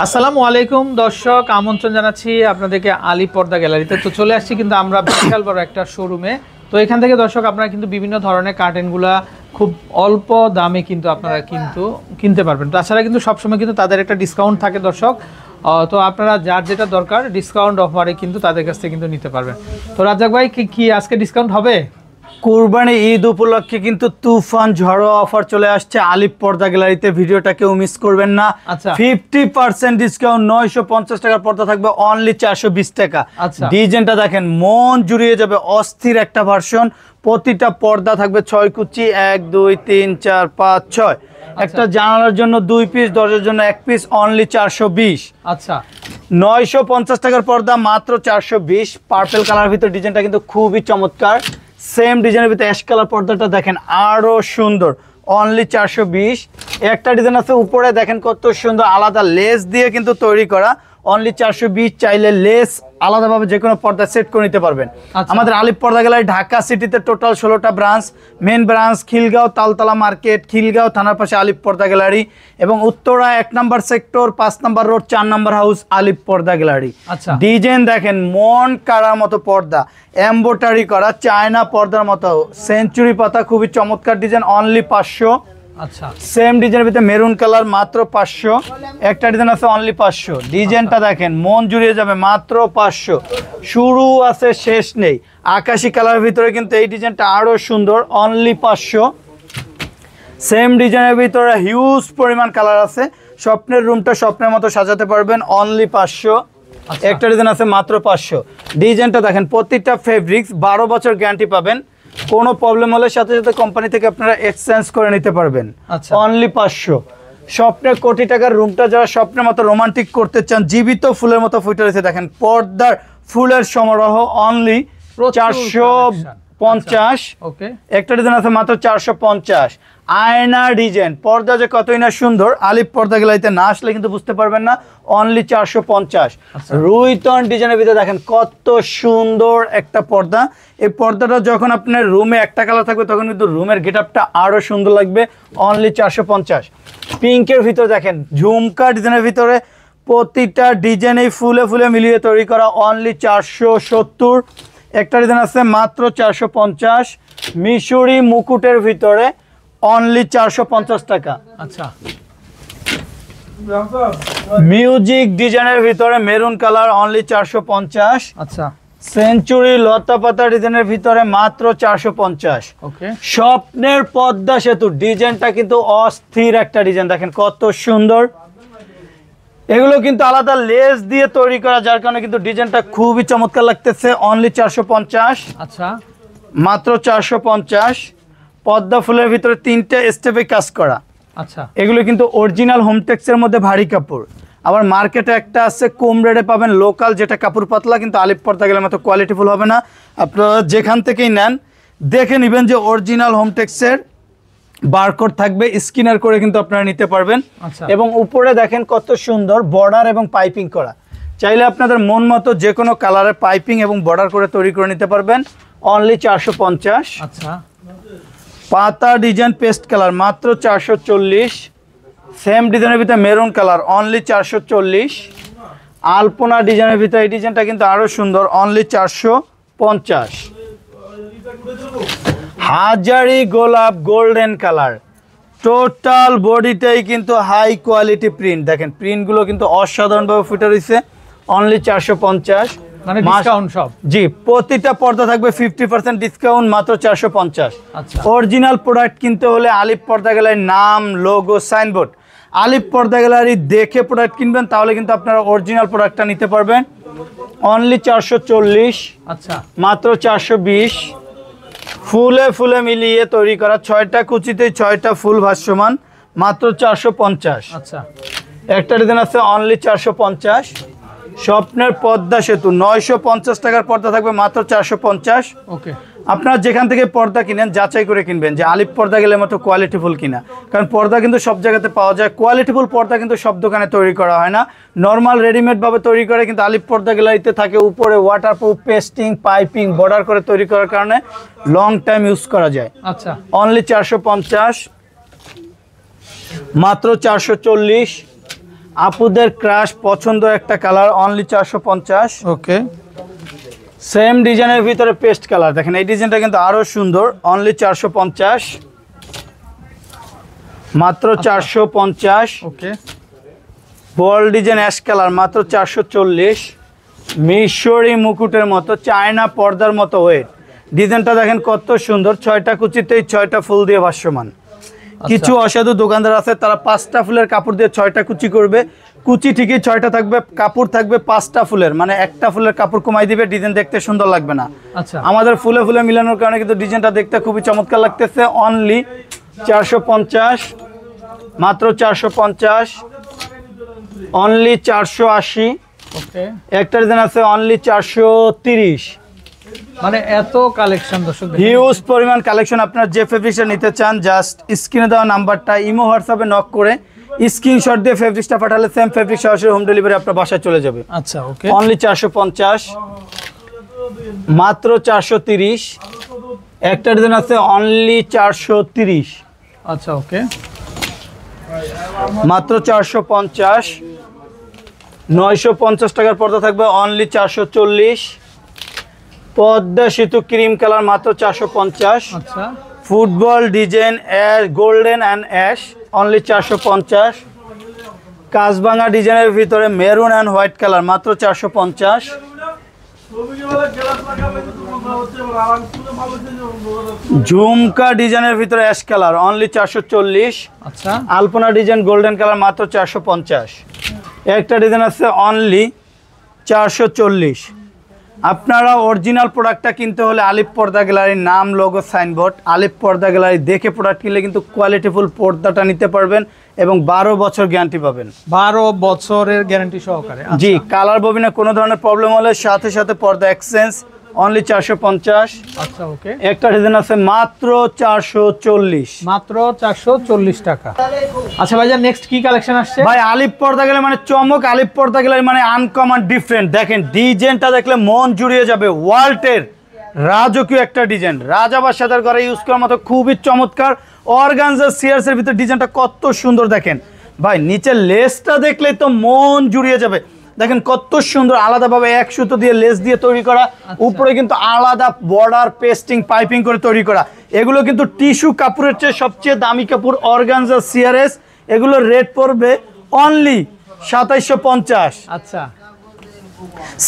আসসালামু আলাইকুম দর্শক, আমন্ত্রণ জানাচ্ছি আপনাদেরকে আলী পর্দা গ্যালারিতে। তো চলে আসছি কিন্তু আমরা বিশাল বড় একটা শোরুমে। তো এখান থেকে দর্শক আপনারা কিন্তু বিভিন্ন ধরনের কার্টেনগুলা খুব অল্প দামে কিন্তু আপনারা কিন্তু কিনতে পারবেন। তাছাড়া কিন্তু সবসময় কিন্তু তাদের একটা ডিসকাউন্ট থাকে দর্শক। তো আপনারা যার যেটা দরকার ডিসকাউন্ট অফারে কিন্তু তাদের কাছ থেকে কিন্তু নিতে পারবেন। তো রাজ্জাক ভাই কি আজকে ডিসকাউন্ট হবে? কুরবানি ঈদ উপলক্ষে কিন্তু তুফান ঝড়ো অফার চলে আসছে আলিপ পর্দা গ্যালারিতে। ভিডিওটা কেউ মিস করবেন না। আচ্ছা, 50% ডিসকাউন্ট, 950 টাকার পর্দা থাকবে অনলি 420 টাকা। আচ্ছা, ডিজাইনটা দেখেন, মন জুড়িয়ে যাবে, অস্থির একটা ভার্সন। প্রতিটা পর্দা থাকবে 6 কুচি, 1 2 3 4 5 6। একটা জানালার জন্য 2 পিস, দরজার জন্য 1 পিস, অনলি 420। আচ্ছা, 950 টাকার পর্দা মাত্র 420। পার্পল কালার ভিতর ডিজাইনটা কিন্তু খুবই চমৎকার। সেম ডিজাইনের ভিতরে অ্যাশ কালার পর্দাটা দেখেন আরো সুন্দর, অনলি 420। একটা ডিজাইন আছে উপরে দেখেন কত সুন্দর, আলাদা লেস দিয়ে কিন্তু তৈরি করা, অনলি 420। চাইলে লেস আলাদাভাবে যে কোনো পর্দা সেট করে নিতে পারবেন। আমাদের আলিপ পর্দা গ্যালারি ঢাকা সিটিতে টোটাল 16টা branch. Main branch Khilgaon Taltola market, Khilgaon থানার পাশে আলিপ পর্দা গ্যালারি, এবং উত্তরা 1 নম্বর সেক্টর 5 নম্বর রোড 4 নম্বর house Alif Porda gallery. Design দেখেন মন কাড়ার মতো পর্দা, এমব্রয়ডারি করা চায়না পর্দার মতো, সেঞ্চুরি পাতা, খুবই চমৎকার ডিজাইন, অনলি 500। আচ্ছা, সেম ডিজাইনের ভিতরে মেরুন কালার মাত্র 500। একটা ডিজাইন আছে অনলি 500। ডিজাইনটা দেখেন মন জুড়িয়ে যাবে, মাত্র 500। শুরু আছে শেষ নেই। আকাশি কালারের ভিতরে কিন্তু এই ডিজাইনটা আরো সুন্দর, অনলি 500। সেম ডিজাইনের ভিতরে হিউজ পরিমাণ কালার আছে। স্বপ্নের রুমটা স্বপ্নের মতো সাজাতে পারবেন, অনলি 500। একটা ডিজাইন আছে মাত্র 500। ডিজাইনটা দেখেন, প্রতিটা ফেব্রিক্স 12 বছর গ্যারান্টি পাবেন। কোনো প্রবলেম হলে সাথে সাথে কোম্পানি থেকে আপনারা এক্সচেঞ্জ করে নিতে পারবেন, অনলি 500। স্বপ্নের কোটি টাকার রুমটা যারা স্বপ্নের মতো রোমান্টিক করতে চান, জীবিত ফুলের মতো ফুটে রয়েছে দেখেন, পর্দার ফুলের সমারোহ, অনলি 450। একটা ডিজাইন আছে মাত্র 450। আয়না ডিজাইন পর্দা যে কতই না সুন্দর, আলিপ পর্দা গ্যালারিতে না আসলে কিন্তু বুঝতে পারবেন না, অনলি 450। রুইতন ডিজাইনের ভিতরে দেখেন কত সুন্দর একটা পর্দা। এই পর্দাটা যখন আপনার রুমে একটা কালার থাকবে তখন কিন্তু রুমের গেটআপটা আরো সুন্দর লাগবে, অনলি 450। পিঙ্কের ভিতরে দেখেন ঝুমকা ডিজাইনের ভিতরে প্রতিটা ডিজাইনেই ফুলে ফুলে মিলিয়ে তৈরি করা, অনলি 470। একটা ডিজাইন আছে মাত্র 450। মিশরি মুকুটের ভিতরে অনলি 450 টাকা। আচ্ছা, মিউজিক ডিজাইনের ভিতরে মেরুন কালার, অনলি 450। আচ্ছা, সেঞ্চুরি লতা পাতা ডিজাইনের ভিতরে মাত্র 450। স্বপ্নের পদ্মা সেতু ডিজাইনটা কিন্তু অস্থির একটা ডিজাইন, দেখেন কত সুন্দর। এগুলো কিন্তু আলাদা লেস দিয়ে তৈরি করা, যার কারণে কিন্তু ডিজাইনটা খুবই চমৎকার লাগতেছে, অনলি 450। আচ্ছা, মাত্র 450। পদ্মা ফুলের ভিতরে 3টে স্টেপে কাজ করা। আচ্ছা, এগুলো কিন্তু অরিজিনাল হোমটেক্সের মধ্যে ভারী কাপড়। আবার মার্কেটে একটা আছে কম রেটে পাবেন লোকাল, যেটা কাপড় পাতলা, কিন্তু আলিপ পর্দা গেলে মতো কোয়ালিটিফুল হবে না। আপনারা যেখান থেকেই নেন দেখে নেবেন যে অরিজিনাল হোমটেক্সের বারকোড থাকবে, স্ক্যানার করে কিন্তু আপনারা নিতে পারবেন। এবং উপরে দেখেন কত সুন্দর বর্ডার এবং পাইপিং করা, চাইলে আপনাদের মন মতো যে কোনো কালারের পাইপিং এবং বর্ডার করে তৈরি করে নিতে পারবেন, অনলি 450। আচ্ছা, পাতা ডিজাইন পেস্ট কালার মাত্র 440। সেম ডিজাইনের ভিতরে মেরুন কালার, অনলি 440। আলপনা ডিজাইনের ভিতরে এই ডিজাইনটা কিন্তু আরো সুন্দর, অনলি 450। হাজারি গোলাপ গোল্ডেন কালার, টোটাল বডিটাই কিন্তু হাই কোয়ালিটি প্রিন্ট, দেখেন প্রিন্টগুলো কিন্তু অসাধারণভাবে ফুটে রয়েছে, অনলি 450। মানে ডিসকাউন্ট সব, জি, প্রতিটা পর্দা থাকবে 50% ডিসকাউন্ট, মাত্র 450। অরিজিনাল প্রোডাক্ট কিনতে হলে আলিপ পর্দা গ্যালারির নাম, লোগো, সাইনবোর্ড, আলিপ পর্দা গ্যালারি দেখে প্রোডাক্ট কিনবেন, তাহলে কিন্তু আপনারা অরিজিনাল প্রোডাক্টটা নিতে পারবেন, অনলি 440। আচ্ছা, মাত্র 420। ফুলে ফুলে মিলিয়ে তৈরি করা, 6টা কুচিতে 6টা ফুল ভাসমান, মাত্র 450। আচ্ছা, একটা ডিজাইন আছে অনলি 450। স্বপ্নের পদ্মা সেতু 950 টাকার পর্দা থাকবে, মাত্র 450। আপনারা যেখান থেকে পর্দা কিনেন যাচাই করে কিনবেন যে আলিপ পর্দা গেলে মতো কোয়ালিটিফুল কিনা, কারণ পর্দা কিন্তু সব জায়গাতে পাওয়া যায়, কোয়ালিটিফুল পর্দা কিন্তু সব দোকানে তৈরি করা হয় না, নর্মাল রেডিমেড ভাবে তৈরি করে, কিন্তু আলিপ পর্দা গ্যালারিতে থাকে উপরে ওয়াটারপ্রুফ পেস্টিং পাইপিং বর্ডার করে তৈরি করার কারণে লং টাইম ইউজ করা যায়। আচ্ছা, অনলি 450, মাত্র 440। আপুদের ক্রাশ পছন্দ একটা কালার, অনলি 450। ওকে, সেম ডিজাইনের ভিতরে পেস্ট কালার, দেখেন এই ডিজাইনটা কিন্তু আরো সুন্দর, অনলি 450, মাত্র 450। ওকে, বল ডিজাইন অ্যাশ কালার, মাত্র 440। মিশরি মুকুটের মতো চায়না পর্দার মতো ওয়েট, ডিজাইনটা দেখেন কত সুন্দর, 6টা কুচিতেই 6টা ফুল দিয়ে ভাসমান। কিছু অসাধু দোকানদার আছে তারা 5টা ফুলের কাপড় দিয়ে 6টা কুচি করবে, কুচি ঠিকই 6টা থাকবে, কাপড় থাকবে 5টা ফুলের, মানে একটা ফুলের কাপড় কমাই দিবে, ডিজাইন দেখতে সুন্দর লাগবে না। আচ্ছা, আমাদের ফুলে ফুলে মিলানোর কারণে কিন্তু ডিজাইনটা দেখতে খুবই চমৎকার লাগতেছে। অনলি 450, মাত্র 450, অনলি 480। ওকে, একটা ডিজাইন আছে অনলি 430। মানে এত কালেকশন দর্শক, হিউজ পরিমাণ কালেকশন। আপনারা যে ফেব্রিক্সটা নিতে চান জাস্ট স্ক্রিনে দেওয়া নাম্বারটা ইমো হোয়াটসঅ্যাপে নক করে স্ক্রিনশট দিয়ে ফেব্রিক্সটা পাঠালে সেম ফেব্রিক সরাসরি হোম ডেলিভারি আপনার বাসায় চলে যাবে। আচ্ছা, ওকে, অনলি 450, মাত্র 430। একটা ডিজাইন আছে অনলি 430। আচ্ছা, ওকে, মাত্র 450। 950 টাকার পর্দা থাকবে, অনলি 440। পদ্মা সেতু ক্রিম কালার, মাত্র 450। আচ্ছা, football design golden and ash, only 450। কাজভাঙা ডিজাইনের ভিতরে মেরুন অ্যান্ড হোয়াইট কালার, মাত্র 450। ঝুমকা ডিজাইনের ভিতরে অ্যাশ কালার, অনলি 440। আচ্ছা, আলপনা ডিজাইন গোল্ডেন কালার, মাত্র 450। একটা ডিজাইন আছে অনলি 440। আপনারা অরিজিনাল প্রোডাক্টটা কিনতে হলে আলিফ পর্দা গ্যালারির নাম, লোগো, সাইনবোর্ড, আলিফ পর্দা গ্যালারি দেখে প্রোডাক্ট কিনলে কিন্তু কোয়ালিটিফুল পর্দাটা নিতে পারবেন এবং 12 বছর গ্যারান্টি পাবেন। 12 বছরের গ্যারান্টি সহকারে। জি, কালার ববিনে কোনো ধরনের প্রবলেম হলে সাথে সাথে পর্দা এক্সচেঞ্জ, অনলি 450। আচ্ছা, ওকে, একটা ডিজাইন আছে মাত্র 440, মাত্র 440 টাকা। আচ্ছা ভাইজান, নেক্সট কি কালেকশন আসছে? ভাই আলিফ পর্দা গেলে মানে চমক, আলিফ পর্দা গেলে মানে আনকমন ডিফারেন্ট। দেখেন ডিজাইনটা দেখলে মন জুড়িয়ে যাবে, ওয়াল্টের রাজকীয় একটা ডিজাইন, রাজাবাদশাদের ঘরে ইউজ করার মতো খুবই চমৎকার। অর্গানজা সিয়ার্সের ভিতরে ডিজাইনটা কত সুন্দর দেখেন ভাই, নিচের লেসটা দেখলেই তো মন জুড়িয়ে যাবে। দেখেন কত সুন্দর, আলাদাভাবে এক সুতো দিয়ে লেস দিয়ে তৈরি করা, উপরে কিন্তু আলাদা বর্ডার পেস্টিং পাইপিং করে তৈরি করা। এগুলো কিন্তু টিস্যু কাপড়ের চেয়ে সবচেয়ে দামি কাপড়, অর্গানজা সিআরএস। এগুলোর রেট পড়বে অনলি 2750। আচ্ছা,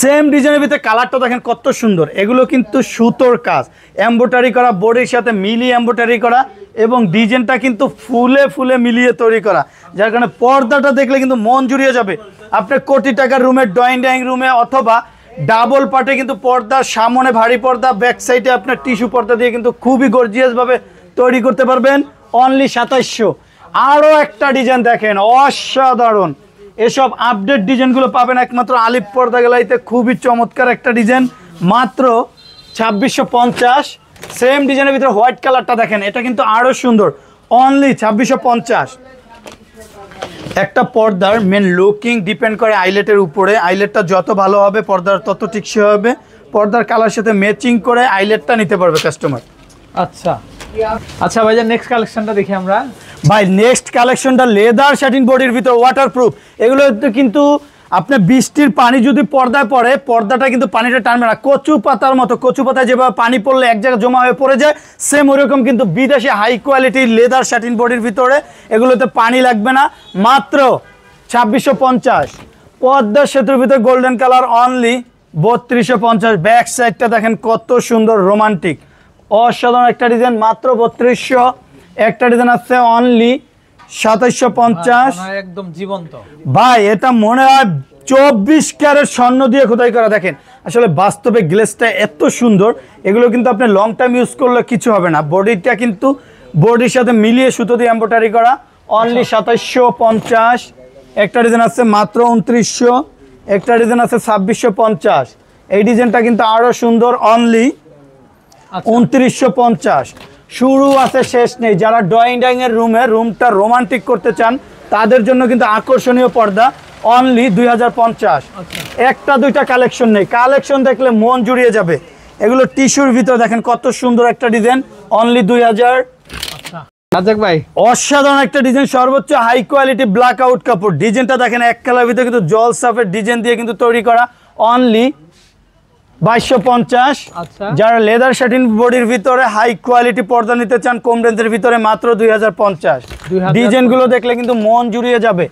সেম ডিজাইনের ভিতরে কালারটা দেখেন কত সুন্দর, এগুলো কিন্তু সুতোর কাজ, এমব্রয়ডারি করা, বডির সাথে মিলিয়ে এমব্রয়ডারি করা এবং ডিজাইনটা কিন্তু ফুলে ফুলে মিলিয়ে তৈরি করা, যার কারণে পর্দাটা দেখলে কিন্তু মন জুড়িয়ে যাবে। আপনি কোটি টাকার রুমের ড্রয়িং রুমে অথবা ডাবল পার্টে কিন্তু পর্দার সামনে ভারী পর্দা, ব্যাক সাইডে আপনার টিস্যু পর্দা দিয়ে কিন্তু খুবই গর্জিয়াসভাবে তৈরি করতে পারবেন, অনলি 2700। আরও একটা ডিজাইন দেখেন অসাধারণ, এসব আপডেট ডিজাইনগুলো পাবেন একমাত্র আলিফ পর্দা গ্যালারিতে। খুবই চমৎকার একটা ডিজাইন, মাত্র 2650। সেম ডিজাইনের ভিতরে হোয়াইট কালারটা দেখেন, এটা কিন্তু আরও সুন্দর, অনলি 2650। একটা পর্দার মেন লুকিং ডিপেন্ড করে আইলেটের উপরে, আইলেটটা যত ভালো হবে পর্দার তত টিকসই হবে। পর্দার কালার সাথে ম্যাচিং করে আইলেটটা নিতে পারবে কাস্টমার। আচ্ছা, আচ্ছা ভাইজান, নেক্সট কালেকশনটা দেখি আমরা। ভাই নেক্সট কালেকশনটা লেদার শাটিন বডির ভিতর, ওয়াটারপ্রুফ। এগুলো কিন্তু আপনার বৃষ্টির পানি যদি পর্দায় পড়ে, পর্দাটা কিন্তু পানিটা টানবে না, কচু পাতার মতো। কচু পাতায় যেভাবে পানি পড়লে এক জায়গায় জমা হয়ে পড়ে যায়, সেম ওরকম কিন্তু বিদেশি হাই কোয়ালিটির লেদার শাটিন বডির ভিতরে, এগুলোতে পানি লাগবে না, মাত্র 2650। পদ্মা সেতুর ভিতরে গোল্ডেন কালার, অনলি 3250। ব্যাক সাইডটা দেখেন কত সুন্দর, রোমান্টিক অসাধারণ একটা ডিজাইন, মাত্র 3200। একটা ডিজাইন আছে অনলি 2750। একদম জীবন্ত ভাই, এটা মনে হয় 24 ক্যারেট স্বর্ণ দিয়ে খোদাই করা। দেখেন আসলে বাস্তবে গ্লেসটা এত সুন্দর, এগুলো কিন্তু আপনি লং টাইম ইউজ করলে কিছু হবে না। বডিটা কিন্তু বডির সাথে মিলিয়ে সুতো দিয়ে এমব্রয়ডারি করা, অনলি 2750। একটা ডিজাইন আছে মাত্র 2900। একটা ডিজাইন আছে 2650। এই ডিজাইনটা কিন্তু আরও সুন্দর, অনলি 2950। শুরু আছে শেষ নেই। যারা ড্রয়িং এর রুমটা রোমান্টিক করতে চান তাদের জন্য কিন্তু আকর্ষণীয় পর্দা, অনলি 2050। একটা দুইটা কালেকশন নেই, কালেকশন দেখলে মন জুড়িয়ে যাবে। এগুলো টিস্যুর ভিতরে দেখেন কত সুন্দর একটা ডিজাইন, অনলি 2000। রাজাক ভাই অসাধারণ একটা ডিজাইন, সর্বোচ্চ হাই কোয়ালিটি ব্ল্যাক আউট কাপড়। ডিজাইনটা দেখেন এক কালার ভিতরে কিন্তু জল সাফের ডিজাইন দিয়ে কিন্তু তৈরি করা, অনলি 2250। আচ্ছা যারা লেদার শাটিন বডির ভিতরে হাই কোয়ালিটি পর্দা নিতে চান কম রেঞ্জের ভিতরে মাত্র 2050। ডিজাইনগুলো দেখলে কিন্তু মন জুড়িয়ে যাবে,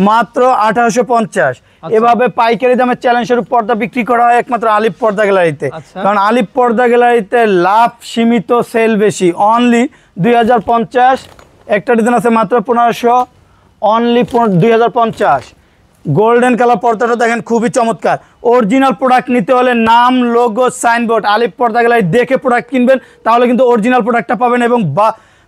মাত্র 1850। এভাবে পাইকারি দামে চ্যালেঞ্জ স্বরূপ পর্দা বিক্রি করা হয় একমাত্র আলিফ পর্দা গ্যালারিতে। কারণ আলিফ পর্দা গ্যালারিতে লাভ সীমিত, সেল বেশি। অনলি 2050। একটা ডিজাইন আছে মাত্র 1500, অনলি 2050। গোল্ডেন কালার পর্দাটা দেখেন খুবই চমৎকার। অরিজিনাল প্রোডাক্ট নিতে হলে নাম, লোগো, সাইনবোর্ড আলিফ পর্দা গ্যালারি দেখে প্রোডাক্ট কিনবেন, তাহলে কিন্তু অরিজিনাল প্রোডাক্টটা পাবেন। এবং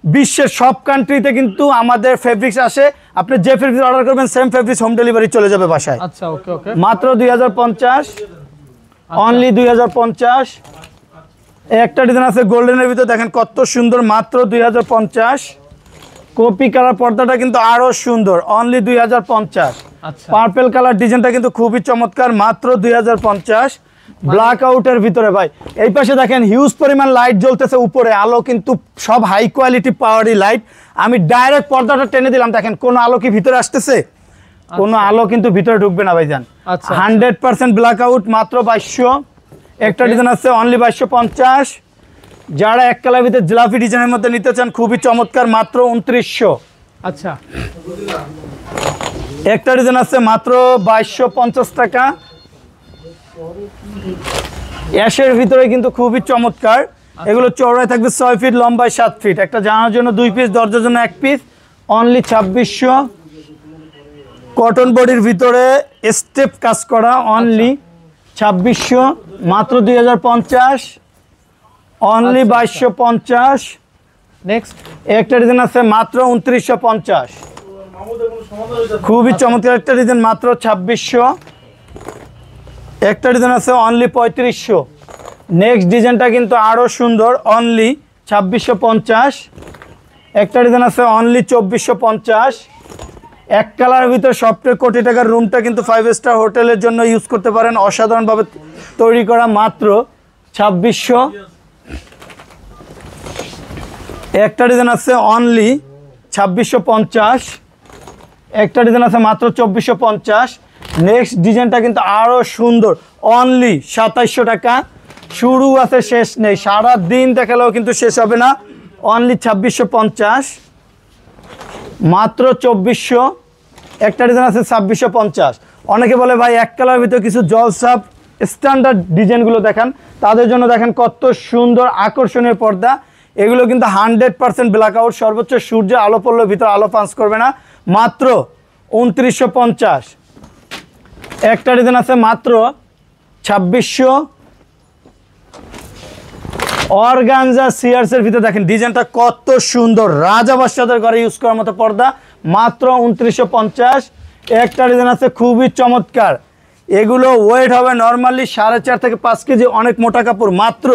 বিশ্বের সব কান্ট্রিতে কিন্তু আমাদের ফেব্রিক্স আসে, আপনি যে ফেব্রিক্স অর্ডার করবেন সেম ফেব্রিক্স হোম ডেলিভারি চলে যাবে বাসায়। আচ্ছা ওকে ওকে, মাত্র 2050, অনলি 2050। একটা ডিজাইন আছে গোল্ডেনের ভিতরে, দেখেন কত সুন্দর, মাত্র 2050। কপি কালার পর্দাটা কিন্তু আরো সুন্দর, অনলি 2050। আচ্ছা পার্পল কালার ডিজাইনটা কিন্তু খুবই চমৎকার, মাত্র 2050। ব্ল্যাক আউটের ভিতরে ভাই এই পাশে দেখেন হিউজ পরিমাণ লাইট জ্বলতেছে উপরে, আলো কিন্তু সব হাই কোয়ালিটি পাওয়ারি লাইট। আমি ডাইরেক্ট পর্দাটা টেনে দিলাম, দেখেন কোনো আলো কি ভিতরে আসতেছে? কোনো আলো কিন্তু ভিতরে ঢুকবে না ভাইজান। 100% ব্ল্যাক আউট, মাত্র 2200। একটা ডিজাইন আছে অনলি 2250। যারা এক কালার ভিতরে জিলাপি ডিজাইনের মধ্যে নিতে চান খুবই চমৎকার, মাত্র 2900। আচ্ছা একটা ডিজাইন আছে মাত্র 2250 টাকা। অ্যাশের ভিতরে কিন্তু খুবই চমৎকার, এগুলো চওড়ায় থাকবে 6 ফিট, লম্বায় 7 ফিট। একটা জানার জন্য 2 পিস, দরজার জন্য 1 পিস, অনলি 2600। কটন বডির ভিতরে স্টেপ কাজ করা, অনলি 2600, মাত্র 2050, অনলি 2250। নেক্সট একটা ডিজাইন আছে মাত্র 2950, খুবই চমৎকার একটা ডিজাইন, মাত্র 2600। একটা ডিজাইন আছে অনলি 3500। নেক্সট ডিজাইনটা কিন্তু আরো সুন্দর, অনলি 2650। একটা ডিজাইন আছে অনলি 2450। এক কালারের ভিতরে সবচেয়ে কোটি টাকার রুমটা কিন্তু 5 স্টার হোটেলের জন্য ইউজ করতে পারেন, অসাধারণভাবে তৈরি করা, মাত্র 2600। একটা ডিজাইন আছে অনলি 2650। একটা ডিজাইন আছে মাত্র 2450। নেক্সট ডিজাইনটা কিন্তু আরো সুন্দর, অনলি 2700 টাকা। শুরু আছে শেষ নেই, সারা দিন দেখালেও কিন্তু শেষ হবে না, অনলি 2650, মাত্র 2400। একটা ডিজাইন আছে 2650। অনেকে বলে ভাই এক কালার ভিতরে কিছু জলসাপ স্ট্যান্ডার্ড ডিজাইনগুলো দেখান, তাদের জন্য দেখেন কত সুন্দর আকর্ষণীয় পর্দা। এগুলো কিন্তু 100% ব্ল্যাক আউট, সর্বোচ্চ সূর্যের আলো পড়লে ভিতরে আলো পাঞ্চ করবে না, মাত্র 2950। একটা ডিজাইন আছে মাত্র 2600। অর্গানজা সিয়ার্সের ভিতরে দেখেন ডিজাইনটা কত সুন্দর, রাজা বাদশাদের ঘরে ইউজ করার মতো পর্দা, মাত্র 2950। একটা ডিজাইন আছে খুবই চমৎকার, এগুলো ওয়েট হবে নর্মালি 4.5 থেকে 5 কেজি, অনেক মোটা কাপড়, মাত্র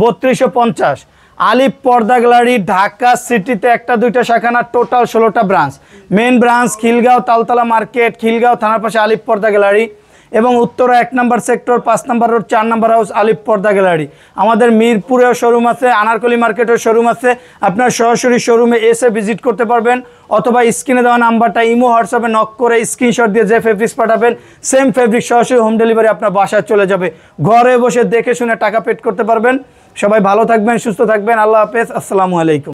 3250। আলিফ পর্দা গ্যালারি ঢাকা সিটিতে একটা দুইটা শাখা না, টোটাল 16টা branch. Main branch Khilgaon Taltola market, Khilgaon থানার পাশে আলিফ পর্দা গ্যালারি, এবং উত্তরা 1 নম্বর সেক্টর 5 নম্বর রোড 4 নম্বর হাউস আলিফ পর্দা গ্যালারি। আমাদের মিরপুরেও শোরুম আছে, আনারকলি মার্কেটেও শোরুম আছে, আপনার সরাসরি শোরুমে এসে ভিজিট করতে পারবেন, অথবা স্ক্রিনে দেওয়া নাম্বারটা ইমো হোয়াটসঅ্যাপে নক করে স্ক্রিনশট দিয়ে যে ফেব্রিক্স পাঠাবেন সেম ফেব্রিক সরাসরি হোম ডেলিভারি আপনার বাসায় চলে যাবে, ঘরে বসে দেখে শুনে টাকা পেড করতে পারবেন। সবাই ভালো থাকবেন, সুস্থ থাকবেন, আল্লাহ হাফেজ, আসসালামু আলাইকুম।